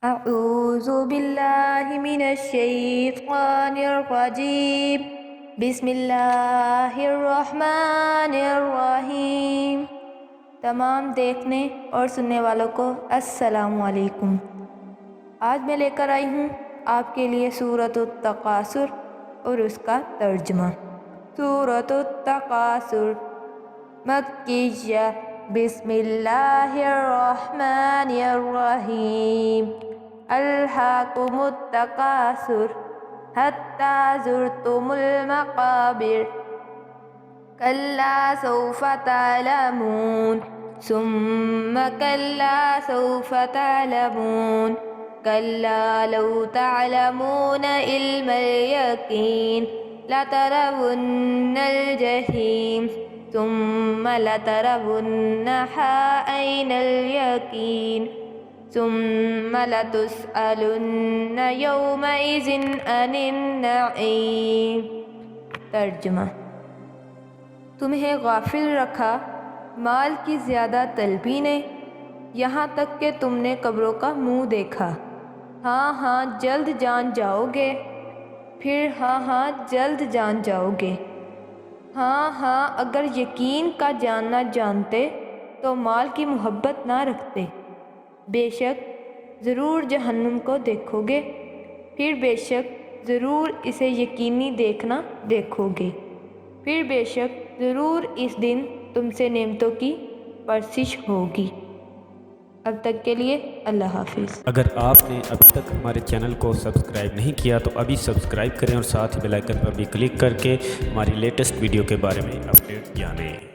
اعوذ باللہ من الشیطان الرجیم بسم اللہ الرحمن الرحیم۔ تمام دیکھنے اور سننے والوں کو السلام علیکم۔ آج میں لے کر آئی ہوں آپ کے لیے سورۃ التکاثر اور اس کا ترجمہ۔ سورۃ التکاثر مکیہ، بسم اللہ الرحمن الرحیم۔ الہاکم التکاثر حتی زرتم المقابر، کلا سوف تعلمون ثم کلا سوف تعلمون کلا لو تعلمون علم الیقین لترون الجحیم ثم لترونها عین الیقین ثم لتسألن یومئذ عن النعیم۔ ترجمہ: تمہیں غافل رکھا مال کی زیادہ طلبی نے، یہاں تک کہ تم نے قبروں کا منہ دیکھا۔ ہاں ہاں جلد جان جاؤ گے، پھر ہاں ہاں جلد جان جاؤ گے۔ ہاں ہاں اگر یقین کا جاننا جانتے تو مال کی محبت نہ رکھتے۔ بے شک ضرور جہنم کو دیکھو گے، پھر بے شک ضرور اسے یقینی دیکھنا دیکھو گے، پھر بے شک ضرور اس دن تم سے نعمتوں کی پرسش ہوگی۔ اب تک کے لیے اللہ حافظ۔ اگر آپ نے اب تک ہمارے چینل کو سبسکرائب نہیں کیا تو ابھی سبسکرائب کریں اور ساتھ ہی بیل آئکن پر بھی کلک کر کے ہماری لیٹسٹ ویڈیو کے بارے میں اپڈیٹ جانیں۔